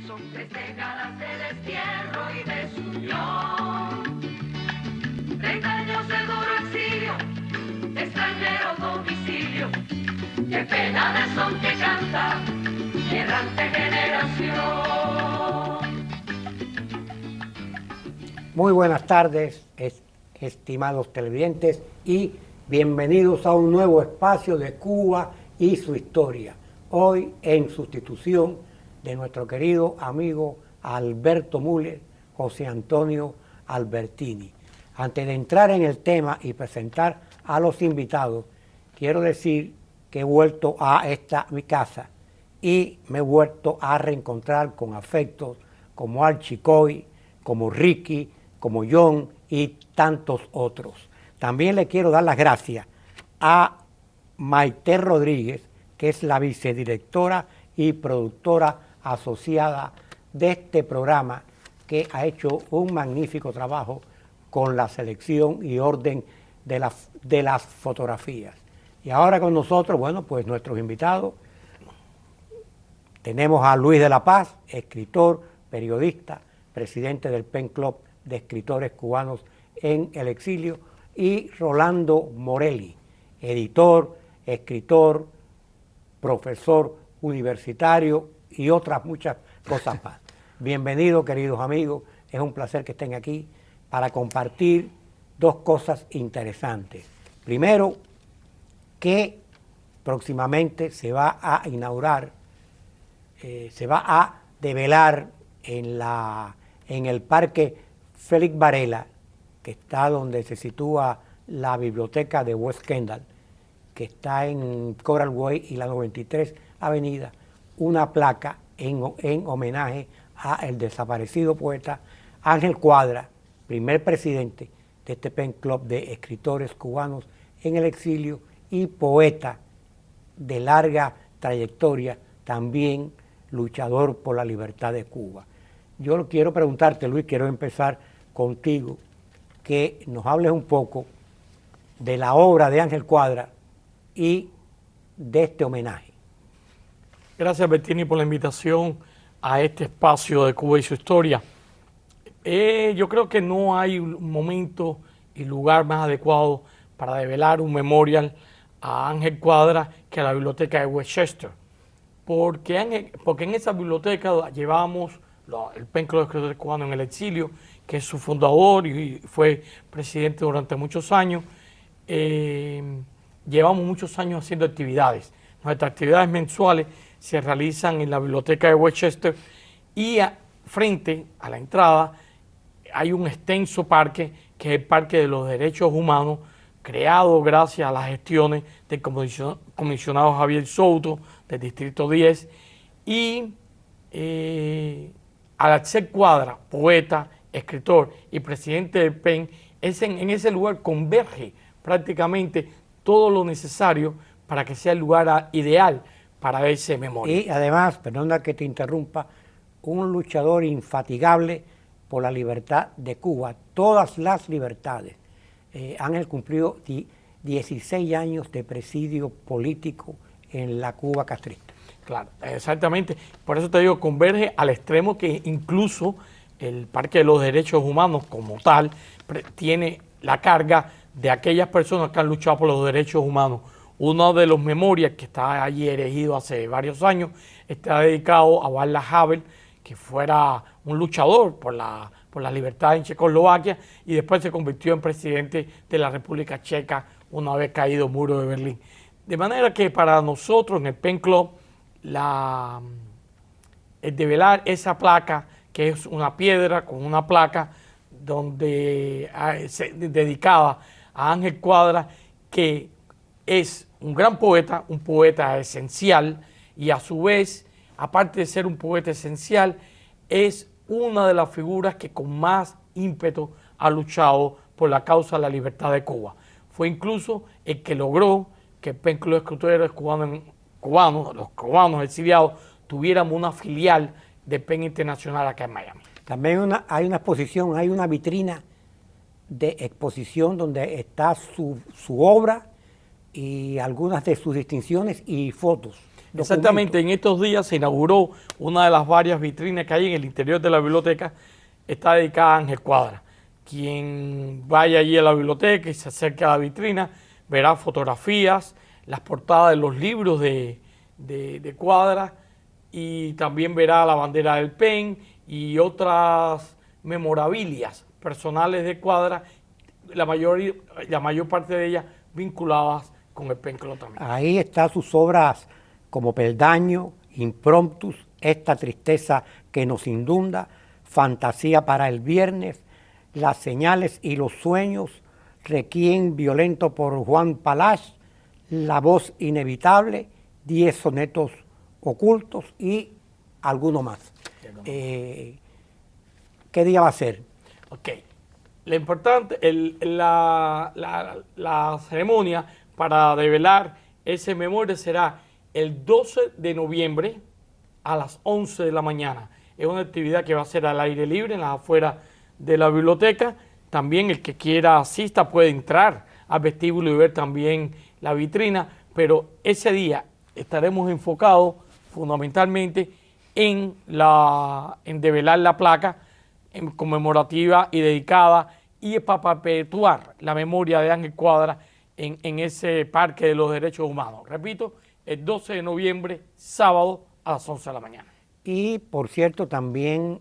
Tres décadas de destierro y desunión, 30 años de duro exilio, extranjero domicilio, qué pena de son que canta mi errante generación. Muy buenas tardes, estimados televidentes, y bienvenidos a un nuevo espacio de Cuba y su historia. Hoy en sustitución de nuestro querido amigo Alberto Müller, José Antonio Albertini. Antes de entrar en el tema y presentar a los invitados, quiero decir que he vuelto a mi casa y me he vuelto a reencontrar con afectos como Archie Coy, como Ricky, como John y tantos otros. También le quiero dar las gracias a Maite Rodríguez, que es la vicedirectora y productora asociada de este programa, que ha hecho un magnífico trabajo con la selección y orden de las fotografías. Y ahora con nosotros, bueno, pues nuestros invitados, tenemos a Luis de la Paz, escritor, periodista, presidente del PEN Club de Escritores Cubanos en el Exilio, y Rolando Morelli, editor, escritor, profesor universitario y otras muchas cosas más. Bienvenidos, queridos amigos, es un placer que estén aquí para compartir dos cosas interesantes. Primero, que próximamente se va a inaugurar, se va a develar en el Parque Félix Varela, que está donde se sitúa la biblioteca de West Kendall, que está en Coral Way y la 93 Avenida, una placa en homenaje al desaparecido poeta Ángel Cuadra, primer presidente de este PEN Club de Escritores Cubanos en el Exilio y poeta de larga trayectoria, también luchador por la libertad de Cuba. Yo quiero preguntarte, Luis, quiero empezar contigo, que nos hables un poco de la obra de Ángel Cuadra y de este homenaje. Gracias, Bertini, por la invitación a este espacio de Cuba y su historia. Yo creo que no hay un momento y lugar más adecuado para develar un memorial a Ángel Cuadra que a la biblioteca de Westchester, porque en esa biblioteca llevamos el PEN Club de Escritores Cubanos en el Exilio, que es su fundador y fue presidente durante muchos años. Llevamos muchos años haciendo actividades. Nuestras actividades mensuales se realizan en la biblioteca de Westchester y frente a la entrada hay un extenso parque, que es el Parque de los Derechos Humanos, creado gracias a las gestiones del comisionado Javier Souto del Distrito 10, y al ser Cuadra, poeta, escritor y presidente del PEN, en ese lugar converge prácticamente todo lo necesario para que sea el lugar ideal para ese memorial. Y además, perdona que te interrumpa, un luchador infatigable por la libertad de Cuba, todas las libertades. Ángel cumplió 16 años de presidio político en la Cuba castrista. Claro, exactamente. Por eso te digo, converge al extremo que incluso el Parque de los Derechos Humanos como tal tiene la carga de aquellas personas que han luchado por los derechos humanos. Uno de los memorias que está allí erigido hace varios años está dedicado a Václav Havel, que fuera un luchador por la libertad en Checoslovaquia y después se convirtió en presidente de la República Checa una vez caído el muro de Berlín. De manera que para nosotros en el PEN Club, el develar esa placa, que es una piedra con una placa dedicada a Ángel Cuadra, que es un gran poeta, un poeta esencial, y a su vez, aparte de ser un poeta esencial, es una de las figuras que con más ímpetu ha luchado por la causa de la libertad de Cuba. Fue incluso el que logró que el PEN Club de Escritores Cubanos, los cubanos exiliados, tuviéramos una filial de PEN Internacional acá en Miami. También hay una exposición, hay una vitrina de exposición donde está su obra y algunas de sus distinciones y fotos. Exactamente, en estos días se inauguró una de las varias vitrinas que hay en el interior de la biblioteca, está dedicada a Ángel Cuadra. Quien vaya allí a la biblioteca y se acerque a la vitrina, verá fotografías, las portadas de los libros de Cuadra, y también verá la bandera del PEN y otras memorabilias personales de Cuadra, la mayor parte de ellas vinculadas con el PEN Club también. Ahí están sus obras como Peldaño, Impromptus, Esta tristeza que nos inunda, Fantasía para el viernes, Las señales y los sueños, Requiem violento por Juan Palach, La voz inevitable, 10 sonetos ocultos y alguno más. ¿Qué día va a ser? Ok. Lo importante, la ceremonia para develar ese memoria será el 12 de noviembre a las 11 de la mañana. Es una actividad que va a ser al aire libre en las afueras de la biblioteca. También el que quiera asista puede entrar al vestíbulo y ver también la vitrina, pero ese día estaremos enfocados fundamentalmente en develar la placa conmemorativa y dedicada y para perpetuar la memoria de Ángel Cuadra en ese Parque de los Derechos Humanos. Repito, el 12 de noviembre, sábado, a las 11 de la mañana. Y, por cierto, también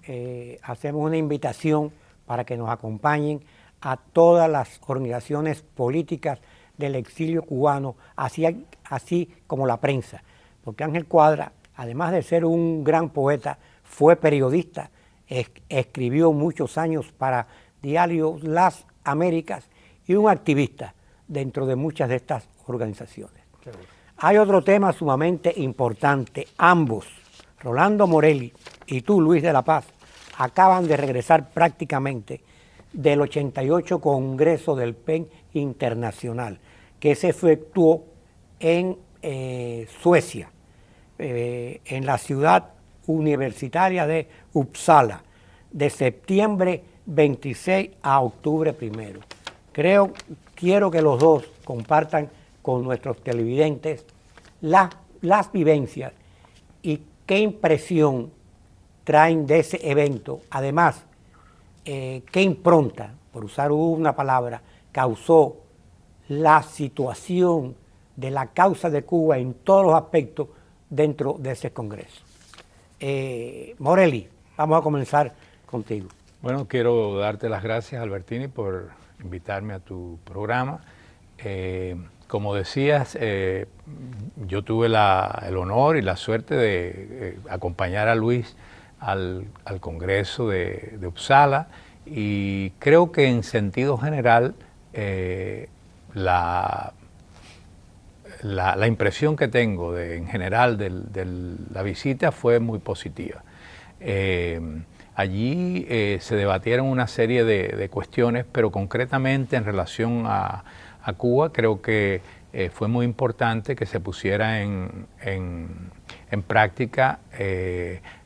hacemos una invitación para que nos acompañen a todas las organizaciones políticas del exilio cubano, así como la prensa, porque Ángel Cuadra, además de ser un gran poeta, fue periodista, escribió muchos años para diario Las Américas y un activista dentro de muchas de estas organizaciones. Seguro. Hay otro tema sumamente importante. Ambos, Rolando Morelli y tú, Luis de la Paz, acaban de regresar prácticamente del 88 Congreso del PEN Internacional, que se efectuó en Suecia, en la ciudad universitaria de Uppsala, de septiembre 26 a octubre 1. Quiero que los dos compartan con nuestros televidentes las vivencias y qué impresión traen de ese evento. Además, qué impronta, por usar una palabra, causó la situación de la causa de Cuba en todos los aspectos dentro de ese Congreso. Morelli, vamos a comenzar contigo. Bueno, quiero darte las gracias, Albertini, por invitarme a tu programa. Como decías, yo tuve el honor y la suerte de acompañar a Luis al Congreso de Uppsala, y creo que en sentido general la impresión que tengo en general de la visita fue muy positiva. Allí se debatieron una serie de cuestiones, pero concretamente en relación a Cuba, creo que fue muy importante que se pusiera en práctica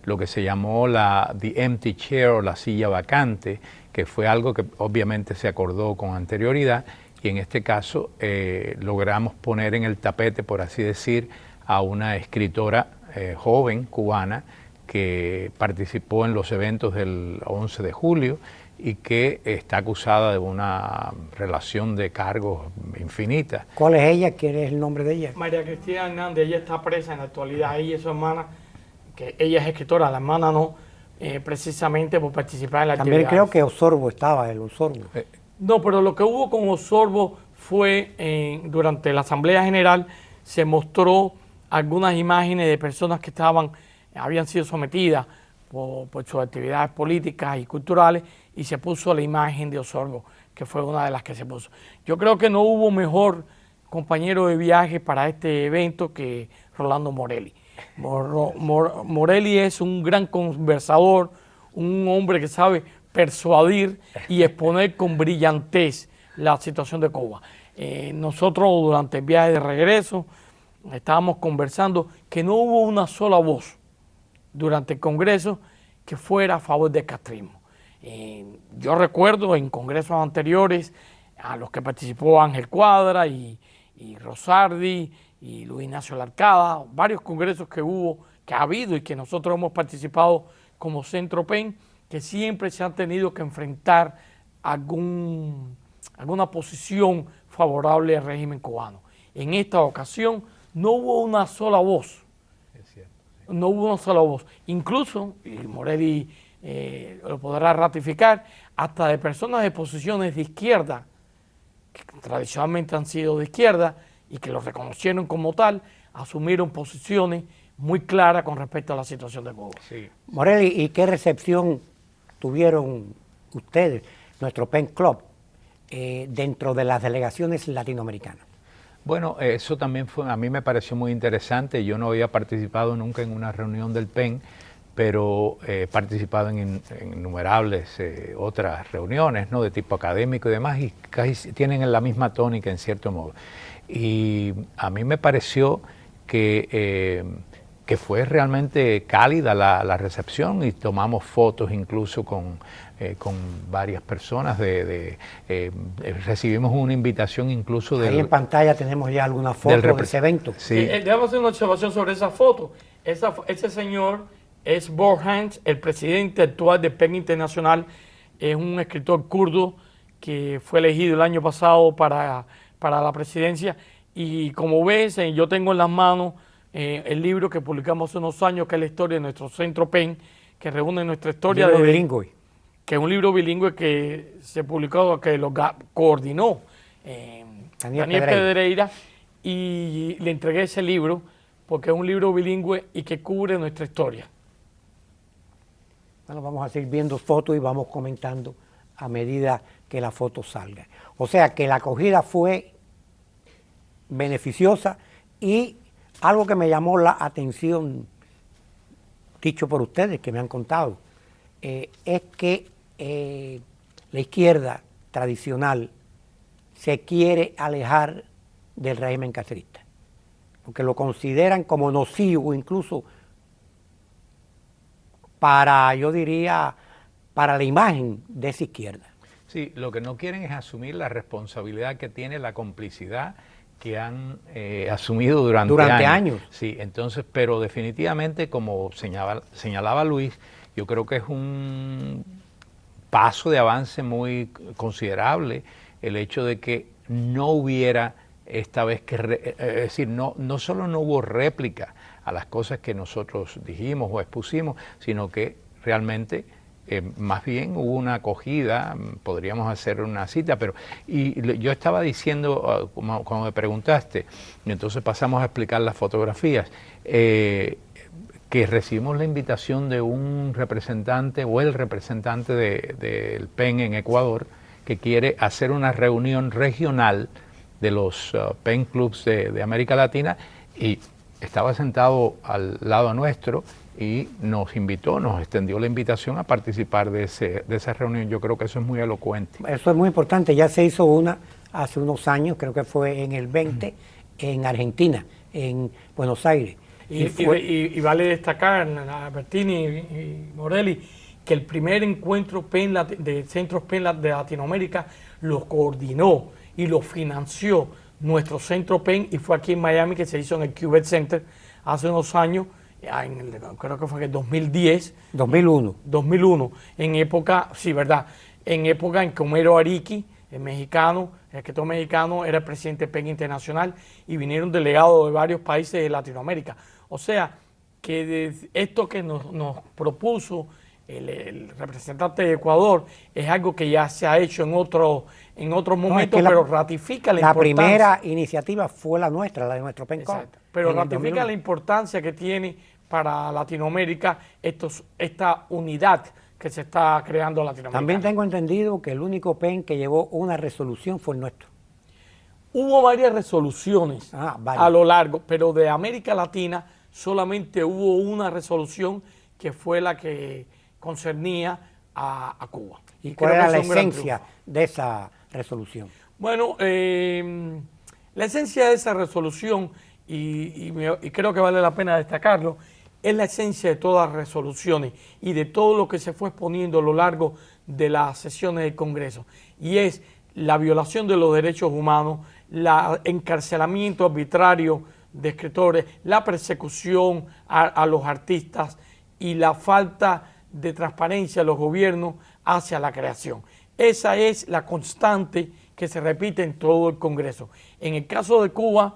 lo que se llamó the empty chair, o la silla vacante, que fue algo que obviamente se acordó con anterioridad, y en este caso logramos poner en el tapete, por así decir, a una escritora joven cubana que participó en los eventos del 11 de julio y que está acusada de una relación de cargos infinita. ¿Cuál es ella? ¿Quién es el nombre de ella? María Cristina Hernández. Ella está presa en la actualidad. Ella y su hermana, que ella es escritora, la hermana no, precisamente por participar en la actividad. También creo que Osorbo estaba, el Osorbo. No, pero lo que hubo con Osorbo fue, durante la Asamblea General, se mostró algunas imágenes de personas que habían sido sometidas por sus actividades políticas y culturales, y se puso la imagen de Osorbo, que fue una de las que se puso. Yo creo que no hubo mejor compañero de viaje para este evento que Rolando Morelli. Morelli es un gran conversador, un hombre que sabe persuadir y exponer con brillantez la situación de Cuba. Nosotros durante el viaje de regreso estábamos conversando que no hubo una sola voz durante el Congreso que fuera a favor del castrismo. Yo recuerdo en congresos anteriores a los que participó Ángel Cuadra y Rosardi y Luis Ignacio Larcada, varios congresos que hubo, que ha habido y que nosotros hemos participado como Centro PEN, que siempre se han tenido que enfrentar alguna posición favorable al régimen cubano. En esta ocasión no hubo una sola voz. Es cierto, sí. No hubo una sola voz. Incluso, y Morelli lo podrá ratificar, hasta de personas de posiciones de izquierda, que tradicionalmente han sido de izquierda y que lo reconocieron como tal, asumieron posiciones muy claras con respecto a la situación de Cuba. Sí. Morelli, ¿y qué recepción tuvieron ustedes, nuestro PEN Club, dentro de las delegaciones latinoamericanas? Bueno, eso también a mí me pareció muy interesante. Yo no había participado nunca en una reunión del PEN, pero he participado en innumerables otras reuniones, ¿no?, de tipo académico y demás, y casi tienen la misma tónica en cierto modo. Y a mí me pareció que fue realmente cálida la recepción, y tomamos fotos incluso con varias personas. Recibimos una invitación incluso Ahí en pantalla tenemos ya algunas fotos de ese evento. Sí. Debo hacer una observación sobre esa foto. Ese señor es Borhans, el presidente actual de PEN Internacional. Es un escritor kurdo que fue elegido el año pasado para la presidencia. Y como ves, yo tengo en las manos el libro que publicamos hace unos años, que es la historia de nuestro Centro PEN, que reúne nuestra historia Libro bilingüe. Que es un libro bilingüe que se publicó, que lo coordinó Daniel Pedreira, y le entregué ese libro porque es un libro bilingüe y que cubre nuestra historia. Bueno, vamos a seguir viendo fotos y vamos comentando a medida que la foto salga. O sea que la acogida fue beneficiosa, y algo que me llamó la atención, dicho por ustedes, que me han contado, es que la izquierda tradicional se quiere alejar del régimen castrista, porque lo consideran como nocivo, incluso para, yo diría, para la imagen de esa izquierda. Sí, lo que no quieren es asumir la responsabilidad que tiene la complicidad que han asumido durante años. Sí, entonces, pero definitivamente, como señalaba Luis, yo creo que es un paso de avance muy considerable el hecho de que no hubiera esta vez es decir, no solo no hubo réplica a las cosas que nosotros dijimos o expusimos, sino que realmente más bien hubo una acogida. Podríamos hacer una cita, pero yo estaba diciendo, como me preguntaste, y entonces pasamos a explicar las fotografías, que recibimos la invitación de un representante o el representante del PEN en Ecuador, que quiere hacer una reunión regional de los PEN Clubs de América Latina, y estaba sentado al lado nuestro y nos invitó, nos extendió la invitación a participar de esa reunión. Yo creo que eso es muy elocuente. Eso es muy importante. Ya se hizo una hace unos años, creo que fue en el 20, en Argentina, en Buenos Aires. Y vale destacar, Bertini y Morelli, que el primer encuentro PEN de centros PEN de Latinoamérica lo coordinó y lo financió nuestro Centro PEN, y fue aquí en Miami, que se hizo en el Cubert Center hace unos años, creo que fue en el 2010. 2001, en época, sí, ¿verdad? En época en que Homero Ariqui, el escritor mexicano, era el presidente PEN Internacional, y vinieron delegados de varios países de Latinoamérica. O sea, que de esto que nos propuso el representante de Ecuador es algo que ya se ha hecho en otros momentos, pero ratifica la importancia. La primera iniciativa fue la nuestra, la de nuestro PEN Club. Pero ratifica la importancia que tiene para Latinoamérica esta unidad que se está creando en Latinoamérica. También tengo entendido que el único PEN que llevó una resolución fue el nuestro. Hubo varias resoluciones a lo largo, pero de América Latina solamente hubo una resolución, que fue la que concernía a Cuba. ¿Y cuál era la esencia de esa resolución? Bueno, la esencia de esa resolución, y creo que vale la pena destacarlo, es la esencia de todas las resoluciones y de todo lo que se fue exponiendo a lo largo de las sesiones del Congreso, y es la violación de los derechos humanos, el encarcelamiento arbitrario de escritores, la persecución a los artistas y la falta de transparencia de los gobiernos hacia la creación. Esa es la constante que se repite en todo el Congreso. En el caso de Cuba,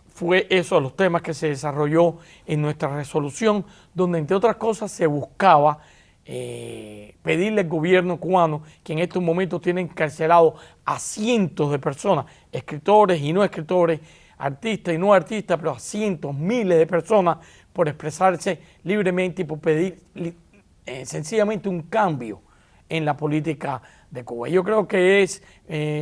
fue eso, los temas que se desarrolló en nuestra resolución, donde entre otras cosas se buscaba pedirle al gobierno cubano, que en estos momentos tiene encarcelado a cientos de personas, escritores y no escritores, artistas y no artistas, pero a cientos, miles de personas por expresarse libremente y por pedir sencillamente un cambio en la política de Cuba. Yo creo que es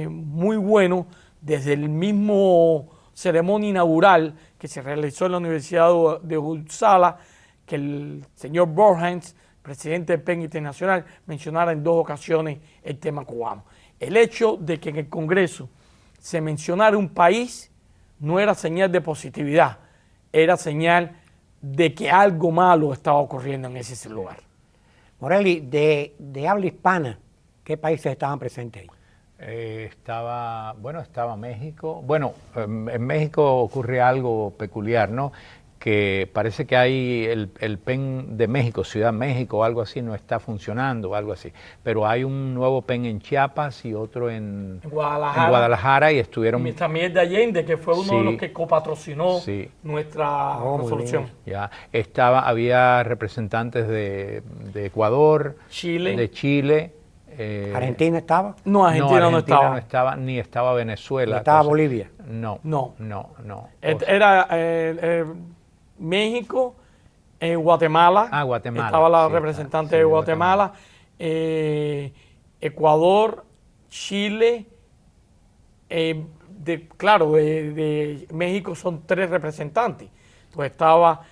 muy bueno desde el mismo ceremonia inaugural que se realizó en la Universidad de Uppsala, que el señor Borjans, presidente del PEN Internacional, mencionara en 2 ocasiones el tema cubano. El hecho de que en el Congreso se mencionara un país no era señal de positividad, era señal de que algo malo estaba ocurriendo en ese lugar. Morelli, de habla hispana, ¿qué países estaban presentes ahí? Estaba México. Bueno, en México ocurre algo peculiar, ¿no? Que parece que hay el PEN de México, Ciudad México o algo así, no está funcionando o algo así. Pero hay un nuevo PEN en Chiapas y otro en Guadalajara y estuvieron... Y también de Allende, que fue uno de los que copatrocinó nuestra resolución. Ya, había representantes de Ecuador, de Chile. ¿Argentina estaba? No, Argentina no estaba, ni estaba Venezuela. ¿Ni estaba Bolivia? No. Era México, Guatemala. Guatemala. Estaba la representante de Guatemala. Ecuador, Chile. De México son 3 representantes. Pues estaba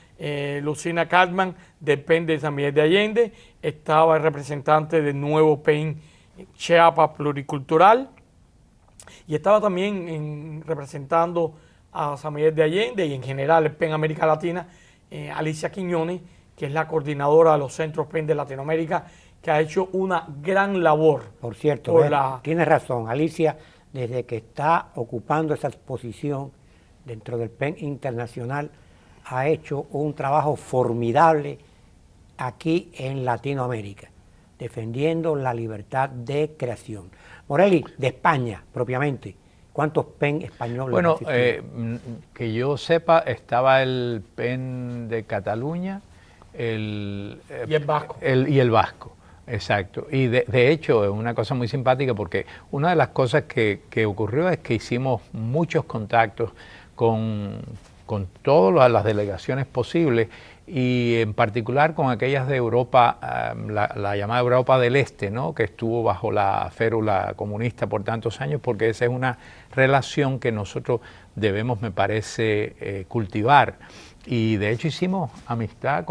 Lucina Cartman del PEN de San Miguel de Allende, estaba el representante del nuevo PEN Chiapas Pluricultural y estaba también representando a San Miguel de Allende y en general el PEN América Latina, Alicia Quiñones, que es la coordinadora de los centros PEN de Latinoamérica, que ha hecho una gran labor. Por cierto, tienes razón, Alicia, desde que está ocupando esa posición dentro del PEN Internacional, ha hecho un trabajo formidable aquí en Latinoamérica, defendiendo la libertad de creación. Morelli, de España propiamente, ¿cuántos PEN españoles? Bueno, que yo sepa, estaba el PEN de Cataluña y el vasco. Y el vasco, exacto. Y de hecho es una cosa muy simpática porque una de las cosas que ocurrió es que hicimos muchos contactos con todas las delegaciones posibles y en particular con aquellas de Europa, la llamada Europa del Este, ¿no? Que estuvo bajo la férula comunista por tantos años, porque esa es una relación que nosotros debemos, me parece, cultivar. Y de hecho hicimos amistad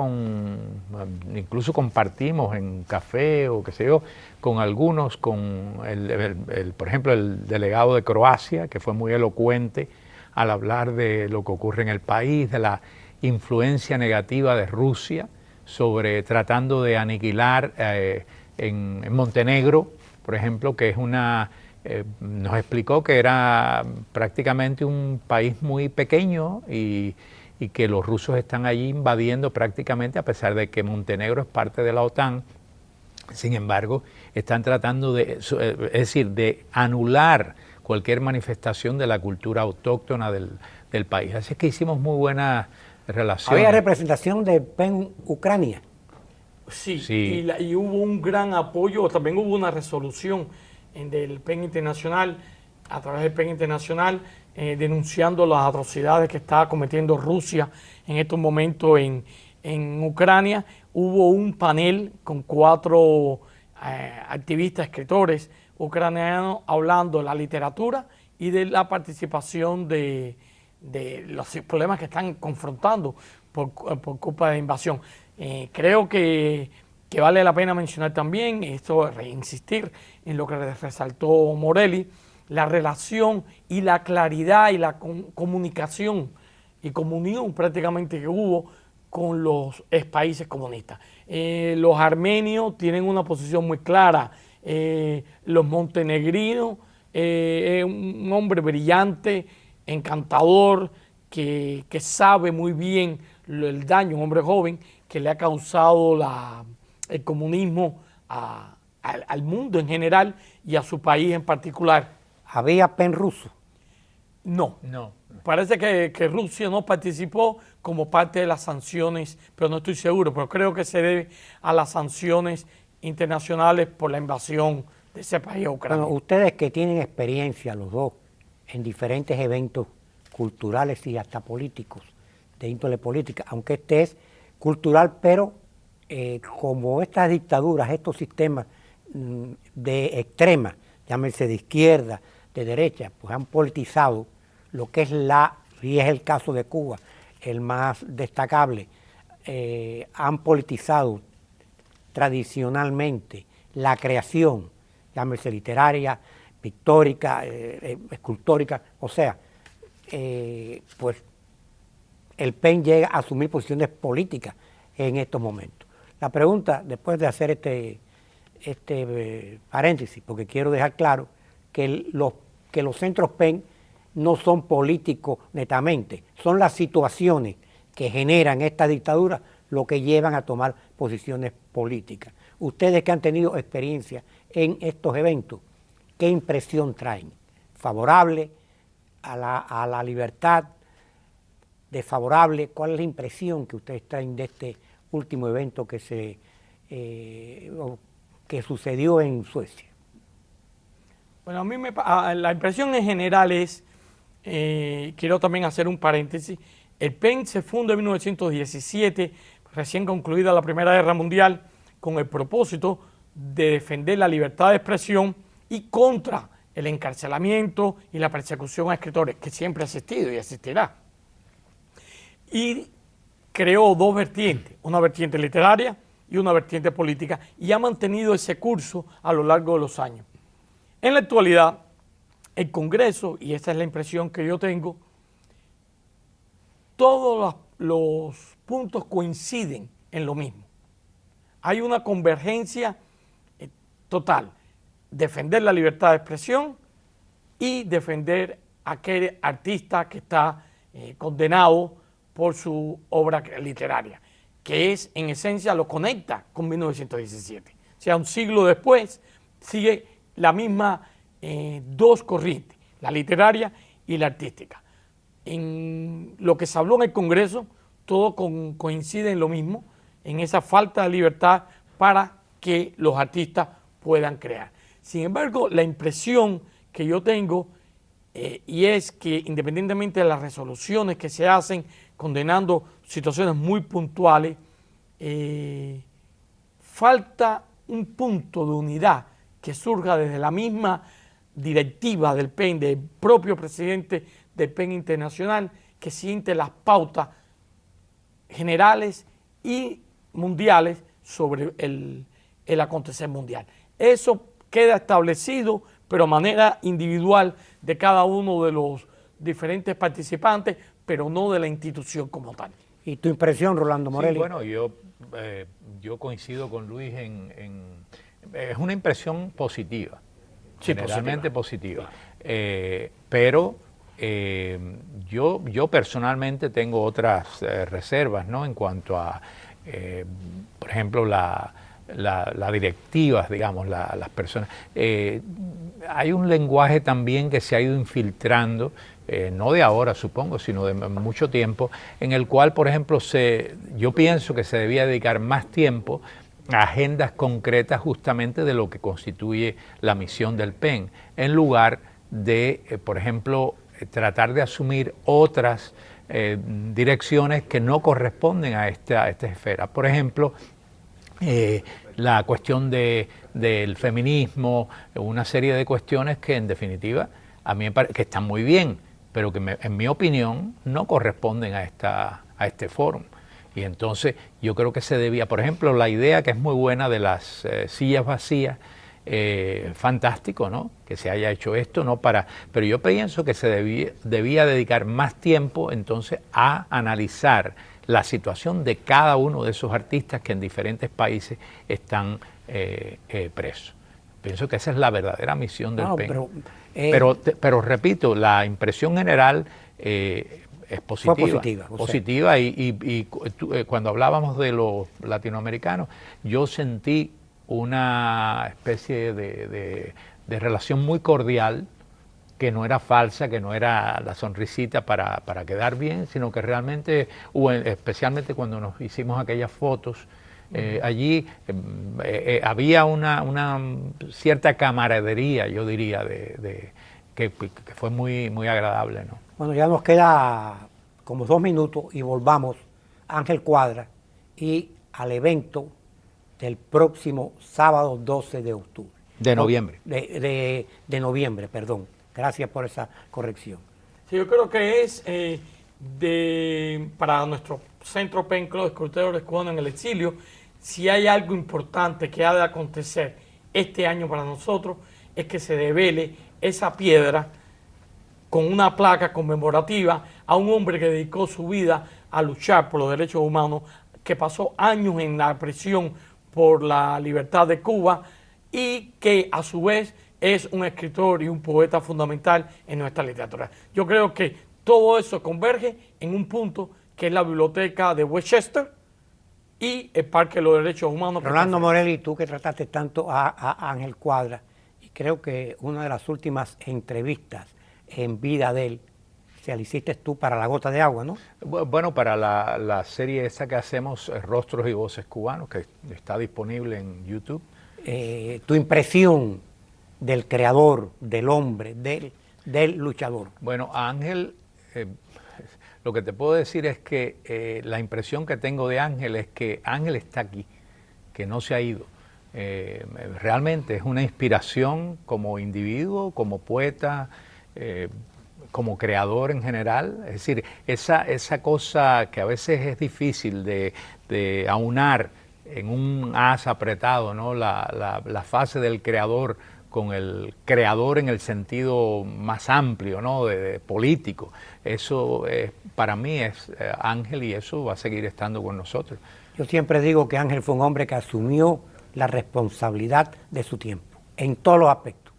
incluso compartimos en café o qué sé yo, con algunos, con por ejemplo el delegado de Croacia, que fue muy elocuente al hablar de lo que ocurre en el país, de la influencia negativa de Rusia sobre tratando de aniquilar en Montenegro, por ejemplo, que es nos explicó que era prácticamente un país muy pequeño y que los rusos están allí invadiendo prácticamente, a pesar de que Montenegro es parte de la OTAN. Sin embargo, están tratando de anular cualquier manifestación de la cultura autóctona del país. Así es que hicimos muy buenas relaciones. ¿Había representación de PEN Ucrania? Sí. Y hubo un gran apoyo, también hubo una resolución del PEN Internacional, a través del PEN Internacional, denunciando las atrocidades que está cometiendo Rusia en estos momentos en Ucrania. Hubo un panel con 4 activistas, escritores ucranianos hablando de la literatura y de la participación de los problemas que están confrontando por culpa de la invasión. Creo que vale la pena mencionar también, esto reinsistir en lo que resaltó Morelli, la relación y la claridad y la comunicación y comunión prácticamente que hubo con los países comunistas. Los armenios tienen una posición muy clara, los montenegrinos, un hombre brillante, encantador, que sabe muy bien el daño, un hombre joven, que le ha causado el comunismo al mundo en general y a su país en particular. ¿Había PEN ruso? No. No. Parece que Rusia no participó como parte de las sanciones, pero no estoy seguro, pero creo que se debe a las sanciones internacionales por la invasión de ese país a Ucrania. Bueno, ustedes que tienen experiencia los dos en diferentes eventos culturales y hasta políticos, de índole política, aunque este es cultural, pero como estas dictaduras, estos sistemas de extrema, llámese de izquierda, de derecha, pues han politizado lo que es y es el caso de Cuba, el más destacable, han politizado tradicionalmente la creación, llámese literaria, pictórica, escultórica, o sea, pues el PEN llega a asumir posiciones políticas en estos momentos. La pregunta, después de hacer este paréntesis, porque quiero dejar claro que los centros PEN no son políticos netamente, son las situaciones que generan esta dictadura lo que llevan a tomar posiciones políticas. Ustedes que han tenido experiencia en estos eventos, ¿qué impresión traen? ¿Favorable a la libertad? ¿Desfavorable? ¿Cuál es la impresión que ustedes traen de este último evento que sucedió en Suecia? Bueno, a mí la impresión en general es, quiero también hacer un paréntesis, el PEN se funda en 1917, recién concluida la Primera Guerra Mundial, con el propósito de defender la libertad de expresión y contra el encarcelamiento y la persecución a escritores, que siempre ha existido y existirá. Y creó dos vertientes, una vertiente literaria y una vertiente política, y ha mantenido ese curso a lo largo de los años. En la actualidad, el Congreso, y esa es la impresión que yo tengo, todos los puntos coinciden en lo mismo. Hay una convergencia total, defender la libertad de expresión y defender a aquel artista que está condenado por su obra literaria, que es en esencia lo conecta con 1917. O sea, un siglo después sigue la misma dos corrientes, la literaria y la artística. En lo que se habló en el Congreso, todo coincide en lo mismo, en esa falta de libertad para que los artistas puedan crear. Sin embargo, la impresión que yo tengo, y es que independientemente de las resoluciones que se hacen condenando situaciones muy puntuales, falta un punto de unidad que surja desde la misma directiva del PEN, del propio presidente del PEN Internacional, que siente las pautas generales y mundiales sobre el acontecer mundial. Eso queda establecido, pero a manera individual de cada uno de los diferentes participantes, pero no de la institución como tal. ¿Y tu impresión, Rolando Morelli? Sí, bueno, yo coincido con Luis es una impresión positiva, Sí, generalmente positiva. Pero yo personalmente tengo otras reservas, ¿no? En cuanto a, por ejemplo, las directivas, digamos, las personas. Hay un lenguaje también que se ha ido infiltrando, no de ahora supongo, sino de mucho tiempo, en el cual, por ejemplo, yo pienso que se debía dedicar más tiempo a agendas concretas justamente de lo que constituye la misión del PEN, en lugar de, por ejemplo, tratar de asumir otras direcciones que no corresponden a esta esfera. Por ejemplo, la cuestión del feminismo, una serie de cuestiones que en definitiva a mí me parece que están muy bien, pero que en mi opinión no corresponden a este foro. Y entonces yo creo que se debía, por ejemplo, la idea que es muy buena de las sillas vacías, fantástico, ¿no? Que se haya hecho esto, ¿no? Pero yo pienso que se debía dedicar más tiempo entonces a analizar la situación de cada uno de esos artistas que en diferentes países están presos. Pienso que esa es la verdadera misión del PEN. Pero repito, la impresión general es positiva. Fue positiva. O sea. Positiva cuando hablábamos de los latinoamericanos, yo sentí una especie de relación muy cordial, que no era falsa, que no era la sonrisita para quedar bien, sino que realmente, especialmente cuando nos hicimos aquellas fotos, allí había una cierta camaradería, yo diría, que fue muy, muy agradable, ¿no? Bueno, ya nos queda como 2 minutos y volvamos a Ángel Cuadra y al evento del próximo sábado 12 de octubre. De noviembre. De noviembre, perdón. Gracias por esa corrección. Sí, yo creo que es para nuestro Centro Pen Club de Escritores Cubanos en el Exilio, si hay algo importante que ha de acontecer este año para nosotros, es que se devele esa piedra con una placa conmemorativa a un hombre que dedicó su vida a luchar por los derechos humanos, que pasó años en la prisión por la libertad de Cuba y que a su vez es un escritor y un poeta fundamental en nuestra literatura. Yo creo que todo eso converge en un punto que es la biblioteca de Westchester y el Parque de los Derechos Humanos. Rolando Morelli, tú que trataste tanto a Ángel Cuadra, y creo que una de las últimas entrevistas en vida de él se la hiciste tú para La Gota de Agua, ¿no? Bueno, para la serie esa que hacemos, Rostros y Voces Cubanos, que está disponible en YouTube. Tu impresión del creador, del hombre, del luchador. Bueno, Ángel, lo que te puedo decir es que la impresión que tengo de Ángel es que Ángel está aquí, que no se ha ido. Realmente es una inspiración como individuo, como poeta, como creador en general. Es decir, esa cosa que a veces es difícil de aunar en un haz apretado, ¿no? La fase del creador con el creador en el sentido más amplio, ¿no? de político. Eso para mí es Ángel, y eso va a seguir estando con nosotros. Yo siempre digo que Ángel fue un hombre que asumió la responsabilidad de su tiempo, en todos los aspectos,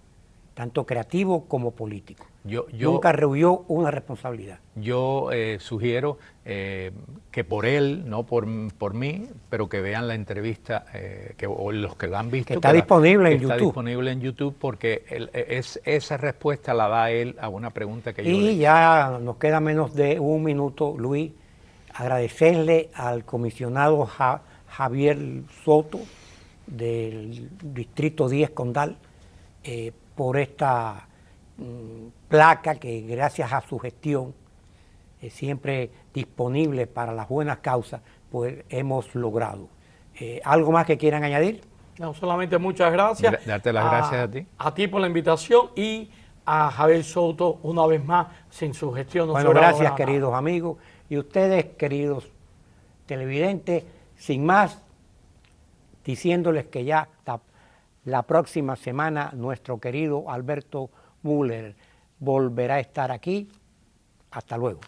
tanto creativo como político. Nunca rehuyó una responsabilidad. Yo sugiero que por él, no por mí, pero que vean la entrevista, o los que la han visto. Que está disponible en YouTube. Está disponible en YouTube, porque esa respuesta la da él a una pregunta que yo le hice. Y ya nos queda menos de 1 minuto, Luis, agradecerle al comisionado Javier Soto del Distrito 10 Condal por esta placa que gracias a su gestión siempre disponible para las buenas causas, pues hemos logrado. ¿Algo más que quieran añadir? No, solamente muchas gracias. Darte las gracias a ti. A ti por la invitación y a Javier Soto una vez más, sin su gestión. No bueno, gracias queridos amigos, y ustedes queridos televidentes, sin más, diciéndoles que ya la próxima semana nuestro querido Alberto Müller volverá a estar aquí. Hasta luego.